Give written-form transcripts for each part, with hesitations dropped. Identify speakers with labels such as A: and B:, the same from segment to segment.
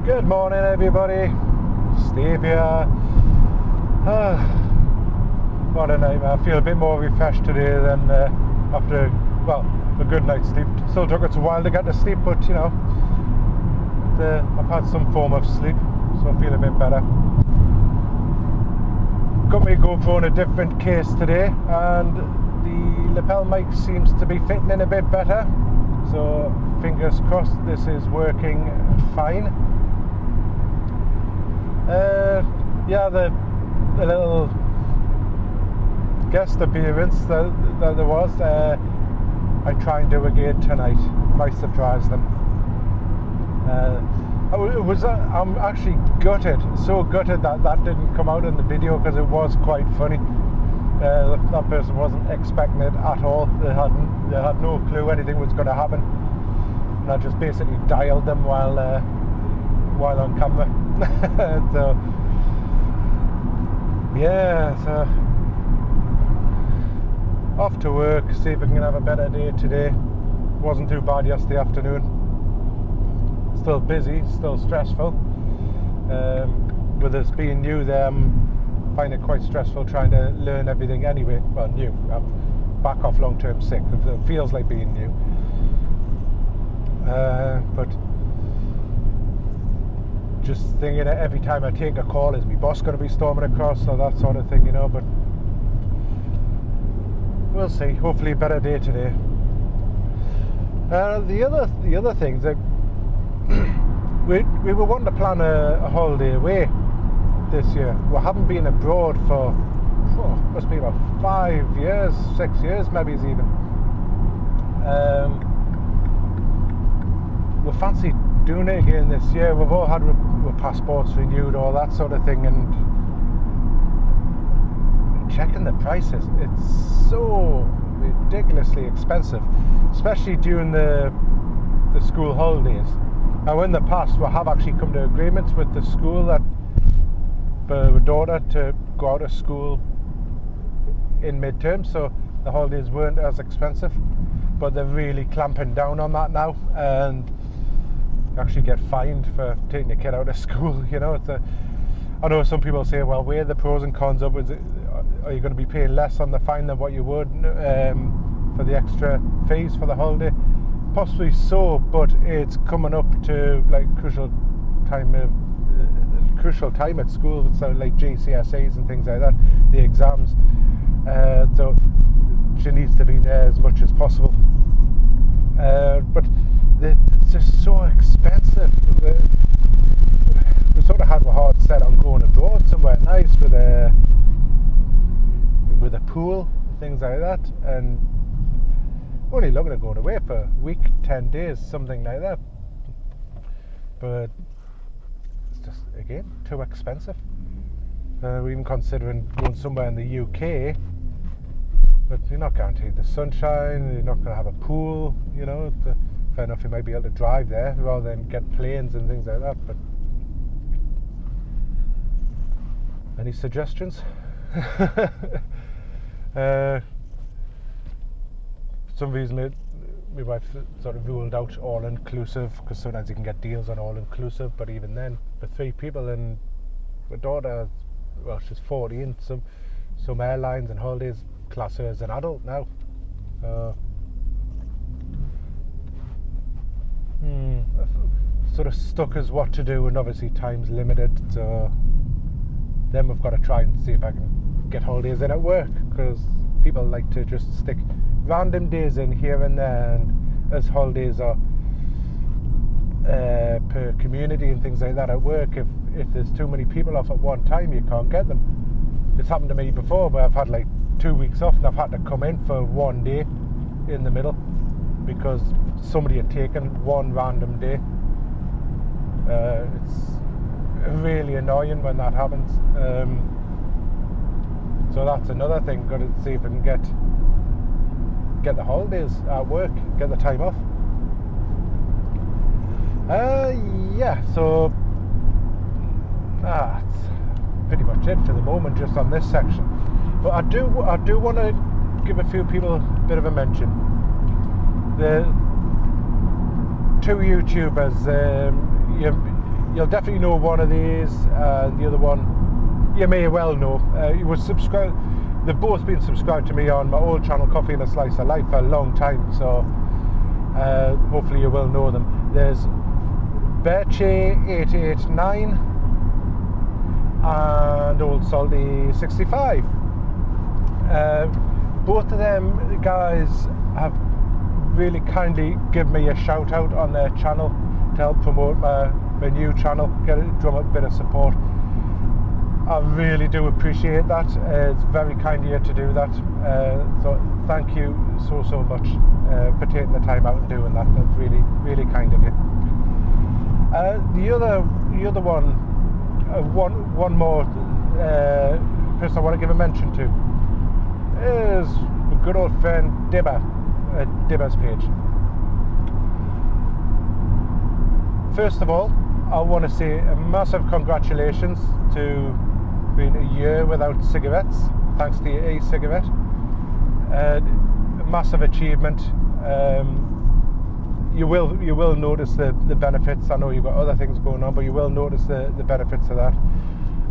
A: Good morning, everybody. Steve here. What a nightmare. I feel a bit more refreshed today than after, well, a good night's sleep. Still took us a while to get to sleep, but you know, I've had some form of sleep, so I feel a bit better. Got me going on a different case today, and the lapel mic seems to be fitting in a bit better. So fingers crossed this is working fine. Yeah, the little guest appearance that there was, I try and do again tonight. Might surprise them. I'm actually gutted, so gutted that didn't come out in the video, because it was quite funny. That person wasn't expecting it at all. They had no clue anything was going to happen, and I just basically dialed them while on camera. So yeah, so off to work, see if I can have a better day today. Wasn't too bad yesterday afternoon. Still busy, still stressful. With us being new there, I'm finding it quite stressful trying to learn everything anyway. Well, new. I'm back off long-term sick. It feels like being new. But just thinking that every time I take a call, is my boss going to be storming across, or that sort of thing, you know. But we'll see. Hopefully a better day today. The other things that we were wanting to plan a holiday away this year. We haven't been abroad for must be about 5 years, 6 years, maybe it's even. We fancy doing it again this year. We've all had our passports renewed, all that sort of thing, and checking the prices, it's so ridiculously expensive, especially during the school holidays. Now, in the past, we have actually come to agreements with the school that for our daughter to go out of school in midterm, so the holidays weren't as expensive. But they're really clamping down on that now, and you actually get fined for taking a kid out of school. You know, I know some people say, well, weigh the pros and cons up. Are you going to be paying less on the fine than what you would for the extra fees for the holiday? Possibly so, but it's coming up to like crucial time at school, so like GCSEs and things like that, the exams. So she needs to be there as much as possible. But it's just so expensive. We sort of had a hard set on going abroad somewhere nice with a pool, things like that, and only looking at going away for a week, 10 days, something like that. But it's just, again, too expensive. We're even considering going somewhere in the UK, but you're not guaranteed the sunshine, you're not going to have a pool, you know. Fair enough, you might be able to drive there rather than get planes and things like that, but any suggestions? For some reason my wife sort of ruled out all-inclusive, because sometimes you can get deals on all-inclusive, but even then, for 3 people, and my daughter, well, she's 14, some airlines and holidays class her as an adult now. Sort of stuck as what to do, and obviously time's limited, so then we've got to try and see if I can get holidays in at work, because people like to just stick random days in here and there, and as holidays are per community and things like that at work, if there's too many people off at one time, you can't get them. It's happened to me before where I've had like 2 weeks off and I've had to come in for one day in the middle because somebody had taken one random day. It's really annoying when that happens. So that's another thing. Got to see if I can get the holidays at work, get the time off. Yeah, so that's pretty much it for the moment, just on this section. But I do want to give a few people a bit of a mention. The 2 YouTubers, you'll definitely know one of these. The other one you may well know. You was subscribed. They've both been subscribed to me on my old channel, Coffee and a Slice of Life, for a long time. So hopefully you will know them. There's Berche889 and Old Salty 65. Both of them guys have really kindly given me a shout out on their channel to help promote my new channel, drum up a bit of support. I really do appreciate that. It's very kind of you to do that. So thank you so much for taking the time out and doing that. That's really kind of you. The other one more person I want to give a mention to is a good old friend Dibber at Dibber's page. First of all, I want to say a massive congratulations to being a year without cigarettes, thanks to your e-cigarette. A massive achievement. You will notice the benefits. I know you've got other things going on, but you will notice the benefits of that.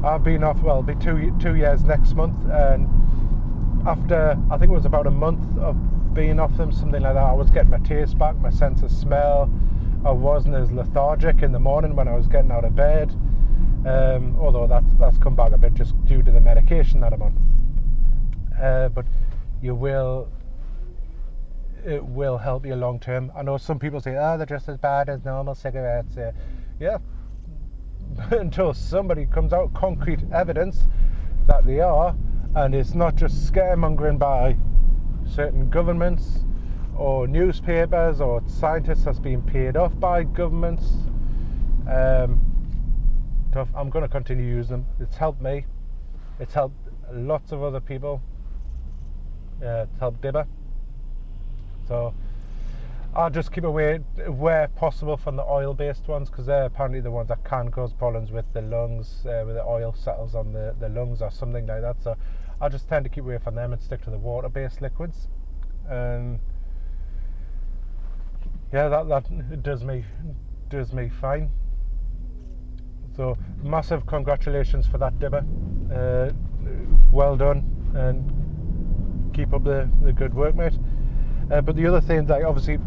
A: I've been off, well, it'll be 2 years next month, and after, I think it was about a month of being off them, something like that, I was getting my taste back, my sense of smell. I wasn't as lethargic in the morning when I was getting out of bed, although that's come back a bit just due to the medication that I'm on. But it will help you long term. I know some people say, oh, they're just as bad as normal cigarettes. Yeah, until somebody comes out with concrete evidence that they are, and it's not just scaremongering by certain governments or newspapers or scientists that's being paid off by governments. I'm going to continue using them. It's helped me. It's helped lots of other people. It's helped Dibber. So I'll just keep away where possible from the oil-based ones, because they're apparently the ones that can cause problems with the lungs, where the oil settles on the lungs or something like that. So I'll just tend to keep away from them and stick to the water-based liquids. Yeah, that does me fine. So massive congratulations for that, Dibber. Well done, and keep up the good work, mate. But the other thing, that obviously,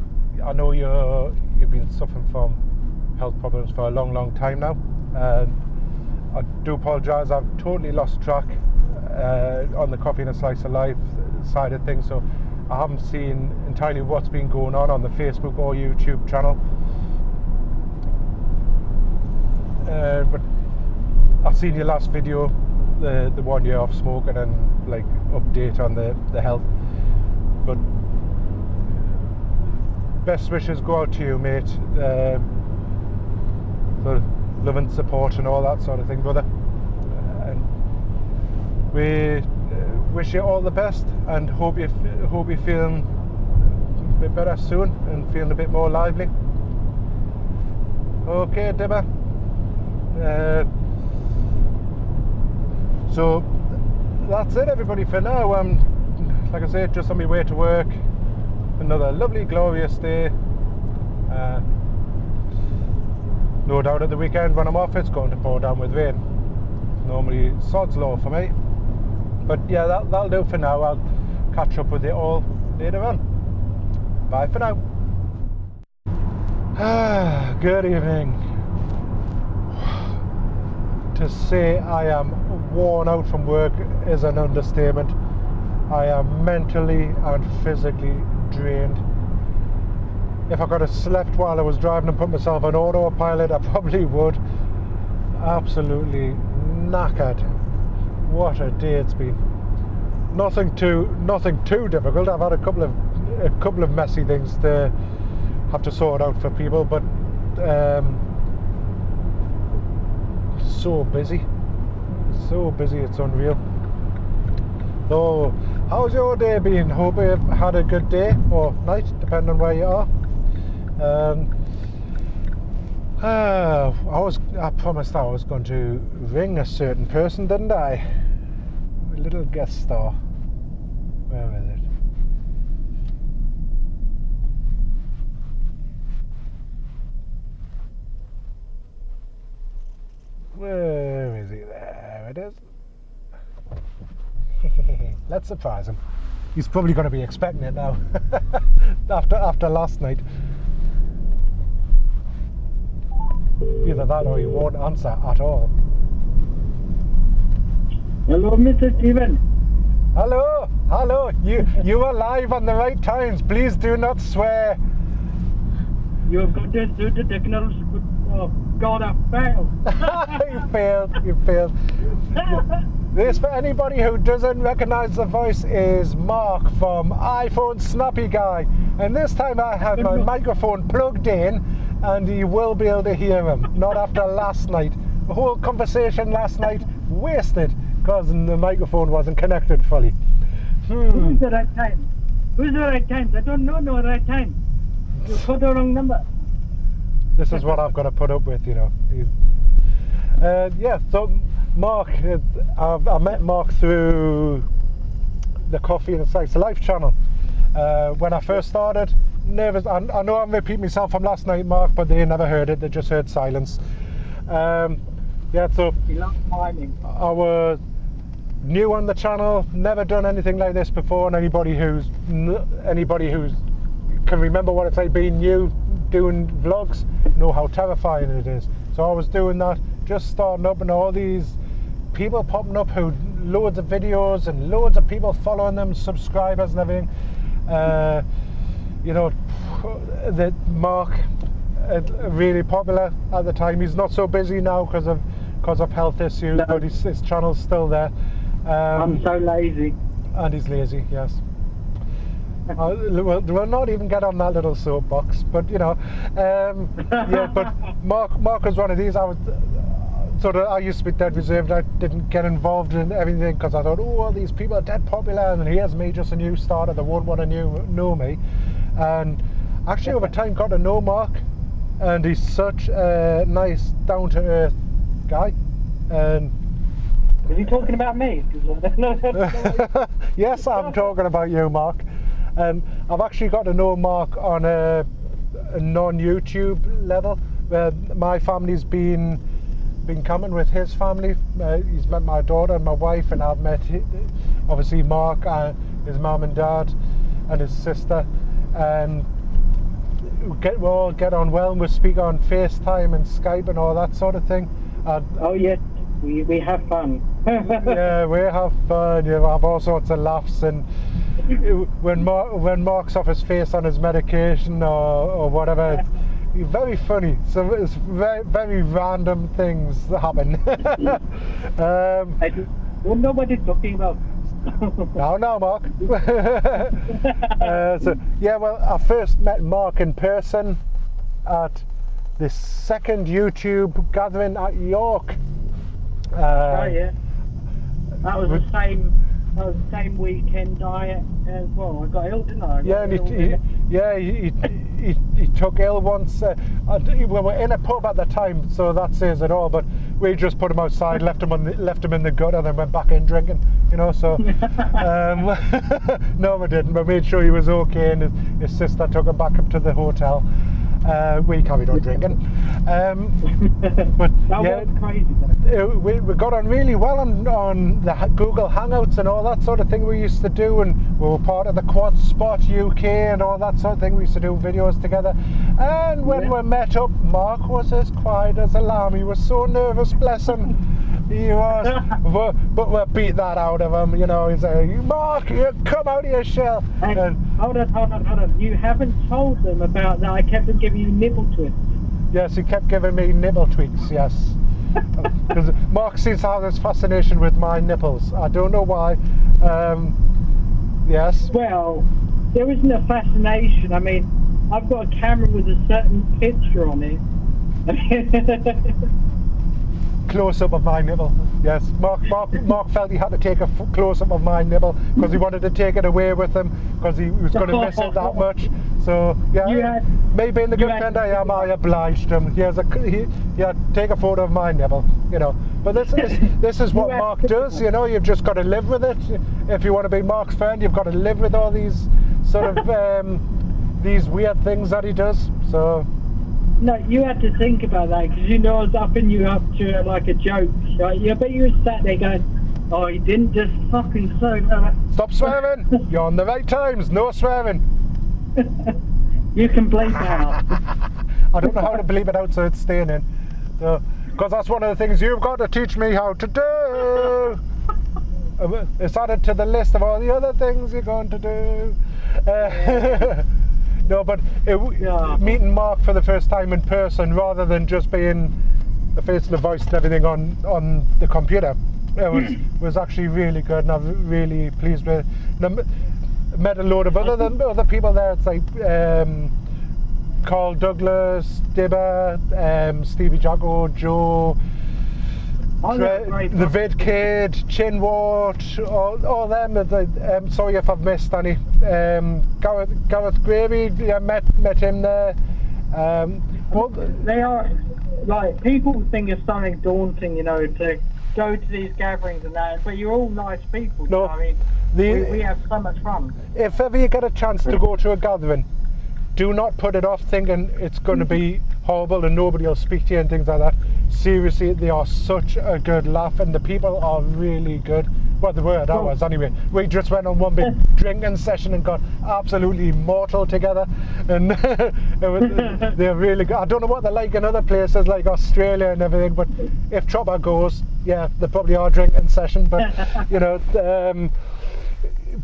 A: I know you've been suffering from health problems for a long time now. I do apologise. I've totally lost track on the Coffee and a Slice of Life side of things, so I haven't seen entirely what's been going on the Facebook or YouTube channel. But I've seen your last video, the 1 year off smoking, and like update on the health. But best wishes go out to you, mate, for love and support and all that sort of thing, brother. And we wish you all the best, and hope you're feeling a bit better soon and feeling a bit more lively. Okay, Dibber. So that's it, everybody, for now. Like I said, just on my way to work. Another lovely, glorious day. No doubt at the weekend when I'm off, it's going to pour down with rain. Normally sod's law for me. But yeah, that'll do for now. I'll catch up with you all later on. Bye for now. Good evening. To say I am worn out from work is an understatement. I am mentally and physically drained. If I could have slept while I was driving and put myself on autopilot, I probably would. Absolutely knackered. What a day it's been. Nothing too difficult. I've had a couple of messy things to have to sort out for people, but so busy, it's unreal. So how's your day been? Hope you've had a good day or night, depending on where you are. I promised I was going to ring a certain person, didn't I? A little guest star. Where is it? Let's surprise him. He's probably going to be expecting it now after last night. Either that or he won't answer at all.
B: Hello, Mr. Steven.
A: Hello, hello. You are live on the right times. Please do not swear.
B: You have got to do the technology. Oh God, I failed.
A: You failed. This, for anybody who doesn't recognise the voice, is Mark from iPhone Snappy Guy. And this time I had my microphone plugged in, and you will be able to hear him. Not after last night. The whole conversation last night wasted because the microphone wasn't connected fully.
B: Who's the right time? Who's the right time? I don't know no right time. You put the wrong number.
A: This is what I've got to put up with, you know. Yeah, so Mark, I met Mark through the Coffee and Slice of Life channel. When I first started, nervous. I know I'm repeating myself from last night, Mark, but they never heard it. They just heard silence. Yeah, so I was new on the channel, never done anything like this before, and anybody who's can remember what it's like being new doing vlogs know how terrifying it is. So I was doing that, just starting up, and all these people popping up who loads of videos and loads of people following them, subscribers and everything. You know, that Mark, really popular at the time. He's not so busy now because of health issues, but his channel's still there.
B: I'm so lazy.
A: And he's lazy, yes. We'll not even get on that little soapbox, but you know, yeah. But Mark was one of these. I used to be dead reserved. I didn't get involved in everything because I thought, oh, all these people are dead popular, and here's me, just a new starter. They won't want to know me. And actually, over time, got to know Mark, and he's such a nice, down-to-earth guy. And
B: is he talking about me?
A: Yes, I'm talking about you, Mark. I've actually got to know Mark on a non-YouTube level, where my family's been coming with his family. He's met my daughter and my wife, and I've met obviously Mark and his mum and dad and his sister, and we all get on well, and we speak on FaceTime and Skype and all that sort of thing.
B: Oh yes, we have fun.
A: Yeah, we have fun. You have all sorts of laughs, and when Mark's off his face on his medication or whatever, it's very funny. So it's very, very random things that happen.
B: I don't know what you're talking about.
A: No, Mark. So yeah, well, I first met Mark in person at the second YouTube gathering at York.
B: Oh yeah, that was the same weekend I well, I got ill, didn't I? He
A: took ill once. We were in a pub at the time, so that says it all. But we just put him outside, left him in the gutter, and then went back in drinking. You know, so no, we didn't. We made sure he was okay, and his sister took him back up to the hotel. We carried on drinking. But
B: that
A: yeah,
B: was crazy.
A: We got on really well on the Google Hangouts and all that sort of thing we used to do, and we were part of the Quad Spot UK and all that sort of thing. We used to do videos together. And when we met up, Mark was as quiet as a lamb. He was so nervous, bless him. He was, but we beat that out of him. You know, he's like, Mark, you come out of your shell.
B: And hold on. You haven't told them about that. I kept on giving you nipple tweaks.
A: Yes, he kept giving me nipple tweaks. Yes, because Mark seems to have this fascination with my nipples. I don't know why. Yes.
B: Well, there isn't a fascination. I mean, I've got a camera with a certain picture on it.
A: Close-up of my nipple. Yes, Mark felt he had to take a close-up of my nipple because he wanted to take it away with him because he was going to miss it that much. So yeah, maybe in the good friend I am, I obliged him. He had to take a photo of my nipple, you know. But this is what Mark does, you know. You've just got to live with it. If you want to be Mark's friend, you've got to live with all these sort of these weird things that he does. So.
B: No, you had to think about that because you know I was upping you up to like a joke. Right? I bet you were sat there going, Oh, he didn't just fucking say that.
A: Stop swearing! You're on the right times, no swearing.
B: You can bleep out.
A: I don't know how to bleep it out so it's staying in. Because that's one of the things you've got to teach me how to do. It's added to the list of all the other things you're going to do. No, but meeting Mark for the first time in person rather than just being the face and the voice and everything on the computer, it was actually really good, and I'm really pleased with it. Met a load of other people there. It's like Carl Douglas, Dibber, Stevie Jacko, Joe, the Vid Kid, Chinwart, all them. Sorry if I've missed any. Gareth Gravy, yeah, met him there.
B: Well, they are, like, people think it's something daunting, you know, to go to these gatherings and that, but you're all nice people. No, I mean, we have so much fun. If
A: ever you get a chance to go to a gathering, do not put it off thinking it's going to be horrible and nobody will speak to you and things like that. Seriously, they are such a good laugh, and the people are really good. Well, they were, that was anyway. We just went on one big drinking session and got absolutely mortal together, and they're really good. I don't know what they're like in other places like Australia and everything, but if Chopper goes, yeah, they probably are drinking session, but you know,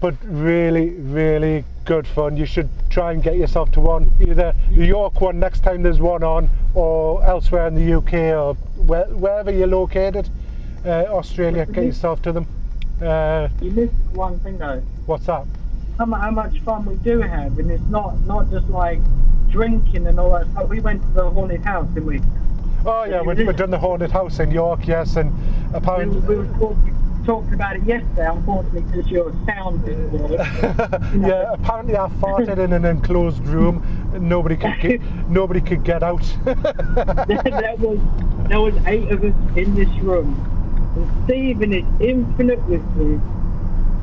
A: but really, really good fun. You should try and get yourself to one, either the York one next time there's one on, or elsewhere in the UK, or wherever you're located. Australia, get yourself to them.
B: You missed one thing though.
A: What's that?
B: How much fun we do have, and it's not just like drinking and all that stuff. We went to the haunted house, didn't we?
A: Oh yeah, we've done the haunted house in York, yes, and apparently
B: we talked about it yesterday, unfortunately, because your sound didn't work.
A: Yeah, apparently I farted in an enclosed room and nobody could get out.
B: there was 8 of us in this room, and Steve, in his infinite wisdom,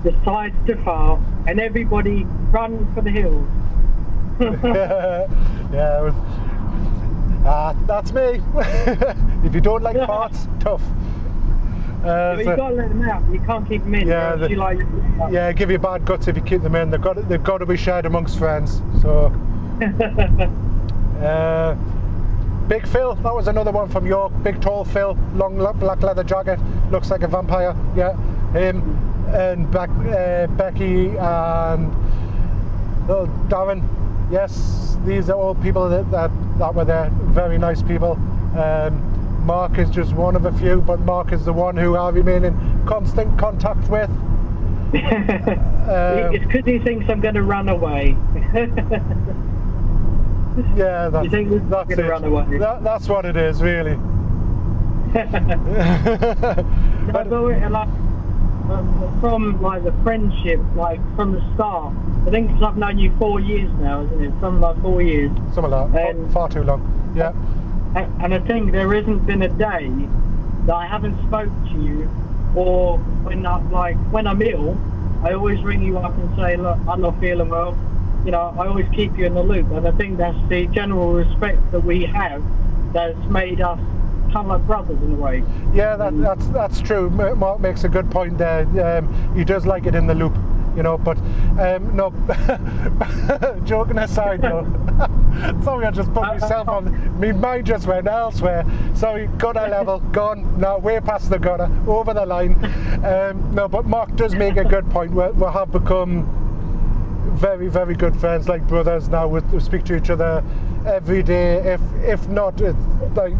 B: decides to fart, and everybody run for the hills.
A: Yeah, it was, that's me. If you don't like farts, tough.
B: But you got to let them out. You can't keep them in.
A: Yeah, give you bad guts if you keep them in. They've got to be shared amongst friends. So, Big Phil, that was another one from York. Big tall Phil, long black leather jacket, looks like a vampire. Yeah, him and Becky and Darren. Yes, these are all people that were there. Very nice people. Mark is just one of a few, but Mark is the one who I remain in constant contact with.
B: It's because he thinks I'm going to run away.
A: Yeah, that's
B: it. Run away?
A: That's what it is, really.
B: From like the friendship, like from the start. I think cause I've known you 4 years now, isn't it? From like 4 years.
A: Something like that. Far too long. Yeah.
B: And I think there hasn't been a day that I haven't spoke to you, or when I'm ill, I always ring you up and say, look, I'm not feeling well. You know, I always keep you in the loop, and I think that's the general respect that we have that's made us kind of like brothers in a way.
A: Yeah, that's true. Mark makes a good point there. He does like it in the loop, you know, but no, joking aside though, sorry, I just put myself on, my mind just went elsewhere. Sorry, gutter level, gone, now way past the gutter, over the line. No, but Mark does make a good point. We have become very, very good friends, like brothers now. We speak to each other every day, if not, it's like,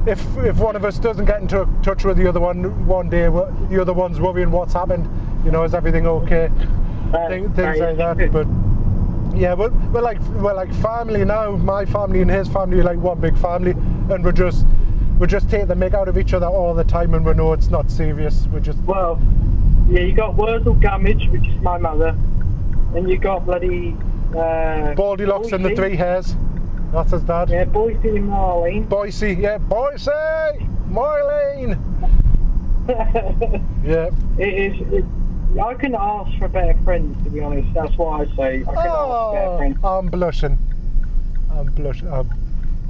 A: if one of us doesn't get into touch with the other one day, the other one's worrying what's happened, you know, is everything okay, things like that. But yeah, we're like family now. My family and his family are like one big family, and we just take the mick out of each other all the time, and we know it's not serious.
B: Well, yeah, you got Wurzel Gummidge, which is my mother, and you got bloody
A: Baldylocks and the 3 hairs. That's his dad.
B: Yeah, Boise and Marlene.
A: Boise, yeah, Boise! Marlene! Yeah.
B: I couldn't ask for better friends, to be honest. That's what I say. I couldn't ask for better friends.
A: I'm blushing.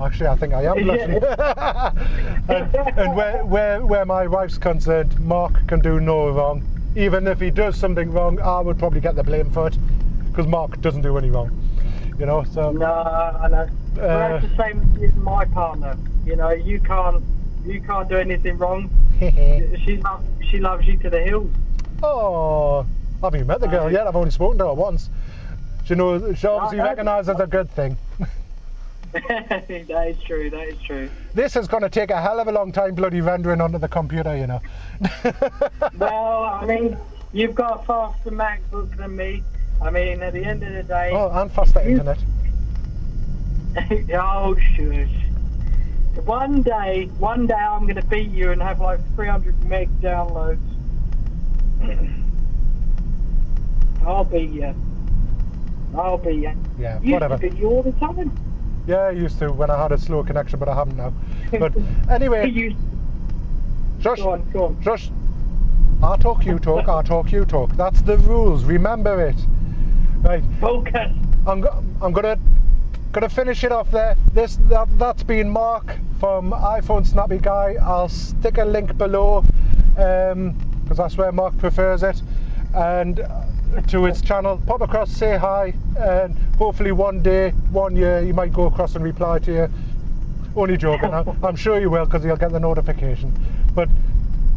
A: Actually, I think I am blushing. and where my wife's concerned, Mark can do no wrong. Even if he does something wrong, I would probably get the blame for it, because Mark doesn't do any wrong. You know, so.
B: No, I know. That's the same with my partner. You know, you can't do anything wrong. she loves you to the hills.
A: Oh, I haven't even met the girl yet. I've only spoken to her once. She obviously recognises a good thing.
B: That is true, that is true.
A: This is going to take a hell of a long time bloody rendering onto the computer, you know.
B: Well, I mean, you've got a faster MacBook than me. I mean, at the end of the day...
A: Oh, and faster internet.
B: Oh, shush. One day I'm going to beat you and have like 300 meg downloads. I'll beat you.
A: Yeah,
B: Used
A: whatever.
B: to beat you all the time.
A: Yeah, I used to when I had a slow connection, but I haven't now. But anyway, shush,
B: go on.
A: Shush. I talk, you talk, I talk, you talk. That's the rules. Remember it. Right.
B: Focus.
A: I'm gonna finish it off there. That's been Mark from iPhone Snappy Guy. I'll stick a link below because that's where Mark prefers it, and to his channel. Pop across, say hi, and hopefully one day, 1 year, he might go across and reply to you. Only joking. I'm sure you will, because he'll get the notification. But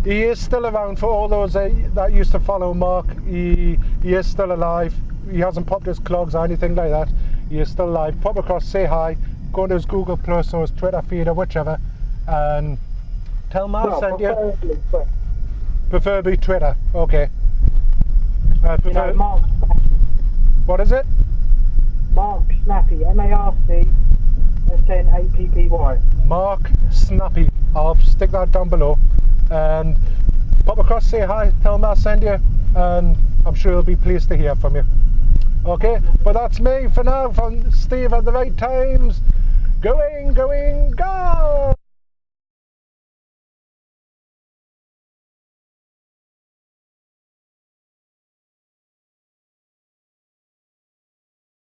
A: he is still around for all those that used to follow Mark. He is still alive. He hasn't popped his clogs or anything like that. He is still alive. Pop across, say hi, go to his Google Plus or his Twitter feed or whichever, and tell Mark sent you. Preferably Twitter. Okay.
B: You know, Mark.
A: What is it?
B: Mark Snappy, M-A-R-C-S-N-A-P-P-Y.
A: Mark Snappy. I'll stick that down below. And pop across, say hi, tell him I'll send you, and I'm sure he'll be pleased to hear from you. Okay, but that's me for now, from Steve at the Right Times. Going, go!